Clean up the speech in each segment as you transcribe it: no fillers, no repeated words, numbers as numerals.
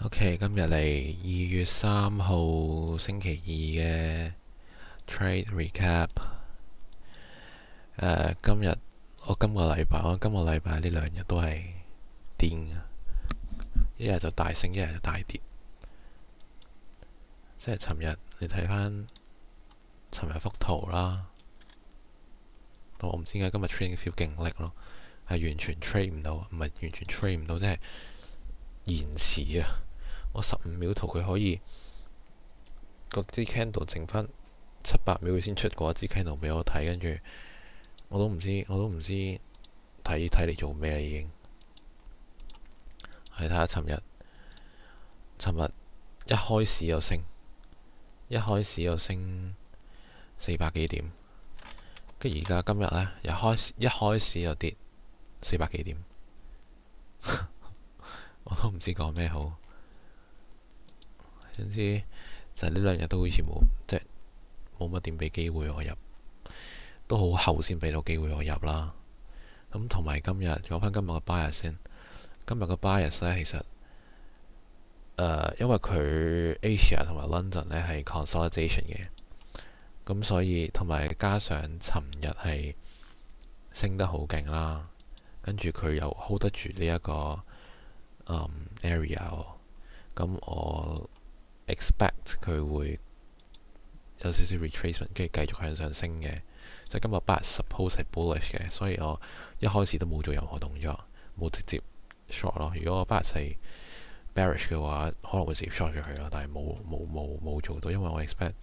OK，今日嚟2月3號星期二嘅 Trade Recap。我今個禮拜呢2日都係癲嘅，一日就大升，一日就大跌。即係尋日你睇翻尋日幅圖啦，我唔知點解今日 trading feel 勁叻咯，係完全 trade 唔到，唔係完全 trade 唔到，即係延遲啊！我15秒圖佢可以嗰支 candle 剩翻7-8秒佢先出過一支 candle 俾我睇，跟住我都唔知睇嚟做咩啦已經。係睇下尋日一開始又升400幾點，跟住而家今日呢，一開始又跌400幾點，我都唔知講咩好。總之就係呢2日都好似冇乜點俾機會我入，都好後先俾到機會我入啦。咁同埋今日講翻今日嘅 bias 先，今日嘅 bias 呢，其實因為佢 Asia 同埋 London 呢係 consolidation 嘅，咁所以同埋加上尋日係升得好勁啦，跟住佢又 hold 得住呢一個area 喎，咁我 expect 佢會有少少 retracement，跟住繼續向上升嘅。所以今日 bias suppose 係 bullish 嘅，所以我一開始都冇做任何動作，冇直接 short 咯。如果我 bias 係 bearish 嘅話，可能會直接 short 咗佢咯，但係冇做到，因為我 expect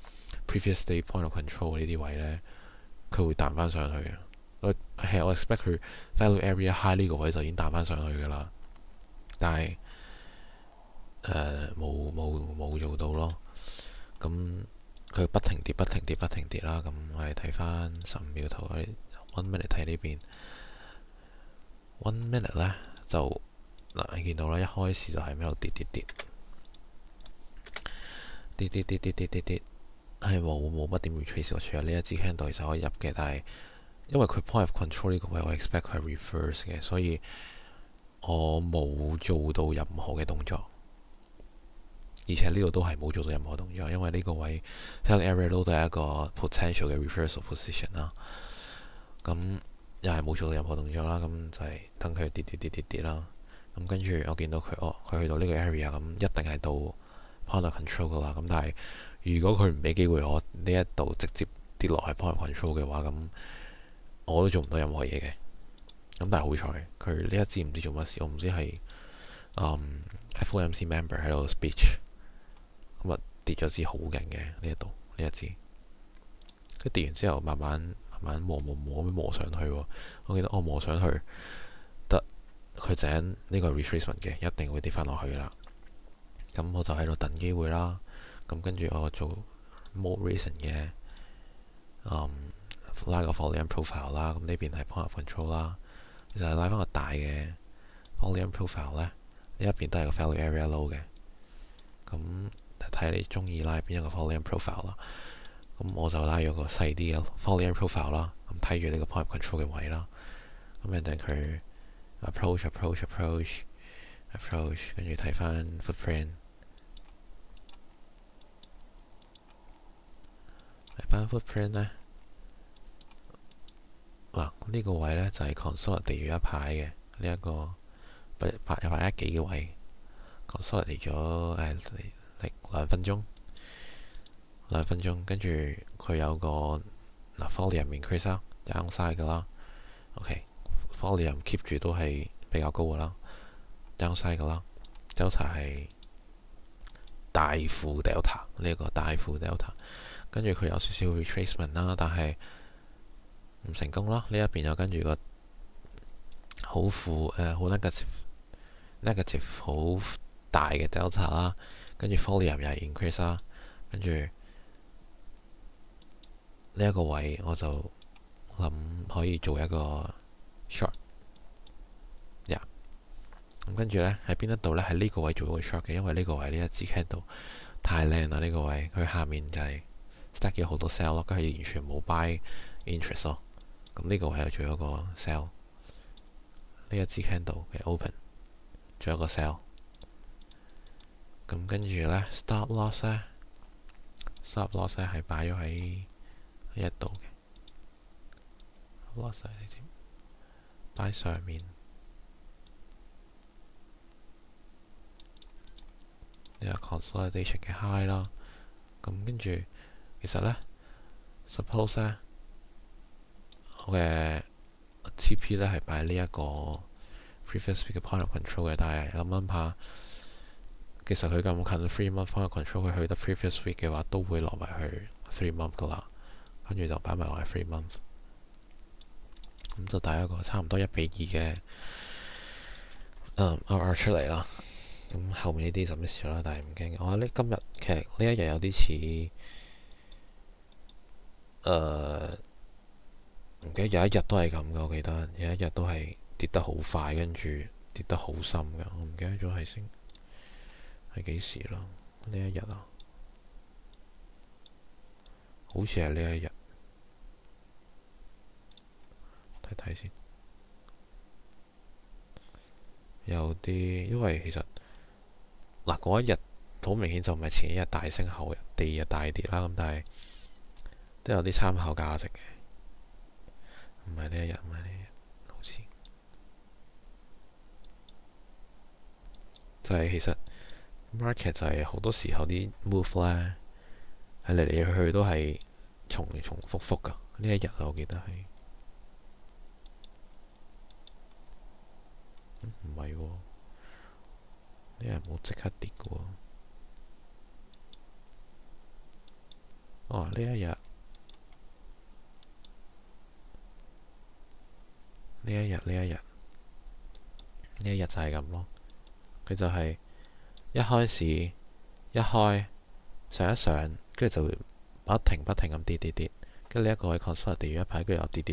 previous day point of control 呢啲位呢，佢會彈翻上去嘅。我 expect 佢 value area high 呢個位就已經彈翻上去噶啦，但係冇做到咯。咁佢不停跌啦。咁我哋睇翻15秒圖，我哋 1 minute 睇呢邊。1 minute 呢，就嗱，你見到啦，一開始就係喺度跌，係冇乜點 retrace 過。除咗呢一支 candle 其實可以入嘅，但係因為佢 point of control 呢個位，我 expect 佢係 reverse 嘅，所以我冇做到任何嘅動作。而且呢度都係冇做到任何動作，因為呢個位 fail area 都係一個 potential 嘅 reversal position 啦。咁又係冇做到任何動作啦，咁就係等佢跌啦。咁跟住我見到佢去到呢個 area，咁一定係到 point of control 噶啦。咁但係如果佢唔俾機會我呢一度直接跌落去 point of control 嘅話，咁我都做唔到任何嘢嘅。咁但係好彩，佢呢一支唔知做乜事，我唔知係FOMC member 喺度 speech。咁啊跌咗支好勁嘅呢一支，佢跌完之後慢慢磨上去。我記得我磨上去得佢整呢個 retracement 嘅，一定會跌翻落去啦。咁我就喺度等機會啦。咁跟住我做 more recent 嘅拉個 volume profile 啦。咁呢邊係 point of control 啦，就係拉翻個大嘅 volume profile 咧。呢一邊都係個 value area low 嘅。咁睇你中意拉邊一個 volume profile 啦。咁我就拉咗個細啲嘅 volume profile 啦。咁睇住呢個 point of control 嘅位啦。咁人哋佢 approach，跟住睇翻 footprint， 睇翻 footprint 咧。嗱，呢個位咧就係 consolidate 咗一排嘅呢一個100幾嘅位 consolidate 咗2分鐘，跟住佢有個volume increase 啦，downside 噶啦。OK，volume keep 住都係比較高噶啦，downside 噶啦，delta 係大負 delta， 呢個大負 delta。跟住佢有少少 retracement 啦，但係唔成功啦。呢一邊又跟住個好負好 negative 好大嘅 delta 啦，跟住 volume 又係 increase 啦。跟住呢一個位我就諗可以做一個 short， 咁跟住呢喺邊一度呢？喺呢個位做一個 short 嘅，因為呢個位呢一支 candle 太靚啦。呢個位佢下面就係 stack 咗好多 sell 咯，佢係完全冇 buy interest 咯。咁呢個位又做一個 sell， 呢一支 candle 嘅 open 做一個 sell。咁跟住呢 stop loss 呢 stop loss 呢係擺咗喺呢一度嘅 loss 你知擺上面呢個 consolidation 嘅 high 啦。咁跟住其實呢 suppose 呢我嘅 TP 呢係擺呢一個 previous week 嘅 point of control 嘅，但係諗下其實佢咁近 3 month point of control， 佢去得 previous week 嘅話都會落埋去 3 month 噶啦，跟住就擺埋落去3 month， 咁就帶一個差唔多1:2嘅RR 出嚟啦。咁後面呢啲就 miss 咗啦，但係唔驚。我覺得今日其實呢一日有啲似唔記得有一日都係咁噶，我記得有一日都係跌得好快，跟住跌得好深噶，我唔記得咗係幾時咯？呢一日啊，好似係呢一日，睇睇先。有啲因為其實嗱嗰一日好明顯就唔係前一日大升後日第二日大跌啦，咁但係都有啲參考價值嘅。唔係呢一日，唔係呢一日，好似就係其實 market 就係好多時候啲 move 咧係嚟嚟去去都係重複複噶。呢一日啊，我記得係唔係喎？呢日冇即刻跌嘅喎。哦，呢一日就係咁咯。佢就係一開始一開上一上，跟住就會不停咁跌，跟住呢一個位 consolidate 完一排，跟住又跌，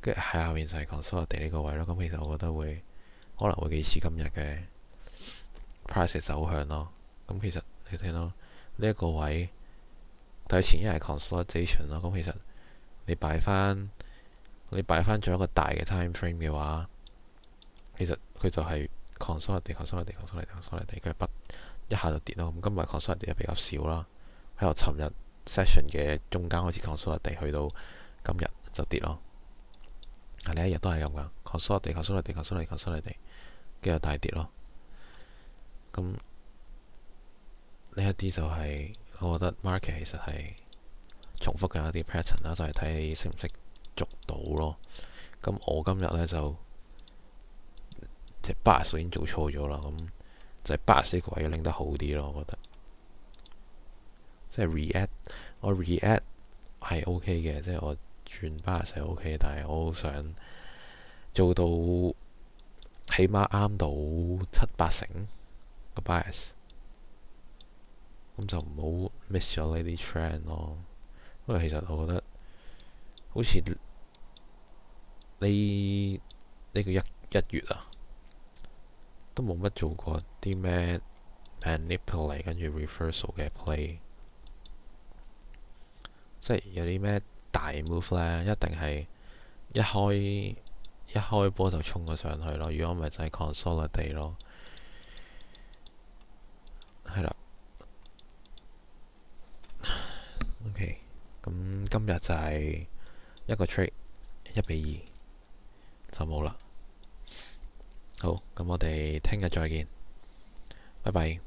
跟住喺下面就係 consolidate 呢個位咯。咁其實我覺得可能會幾似今日嘅 price 走向咯。咁其實你睇到呢一個位，但係前一日係 consolidation 咯。咁其實你擺翻咗一個大嘅 time frame 嘅話，其實佢就係 consolidate，跟住一下就跌咯。咁今日 consolidate 得比較少啦，喺由尋日 session 嘅中間開始 consolidate，去到今日就跌咯。呢一日都係咁噶 consolidate，跟住大跌咯。咁呢一啲就係我覺得 market 其實係重複緊一啲 pattern 啦，就係睇你識唔識捉到咯。咁我今日呢，就即係 bias 已經做錯咗啦，咁就係 bias 呢個位要拎得好啲咯，我覺得。即係 我 react 係 OK 嘅，即係我轉 bias 係 OK，但係我好想做到起碼啱到7-8成個 bias，咁就唔好 miss 咗呢啲 trend 咯。因為其實我覺得好似呢個一月啊，都冇乜做過啲咩 manipulate 跟住 reversal 嘅 play，即係有啲咩大 move 呢，一定係一開波就衝咗上去咯。如果唔係就係 consolidate 咯，係啦。OK，咁今日就係一個 trade 1:2就冇啦。好，咁我哋聽日再見，拜拜。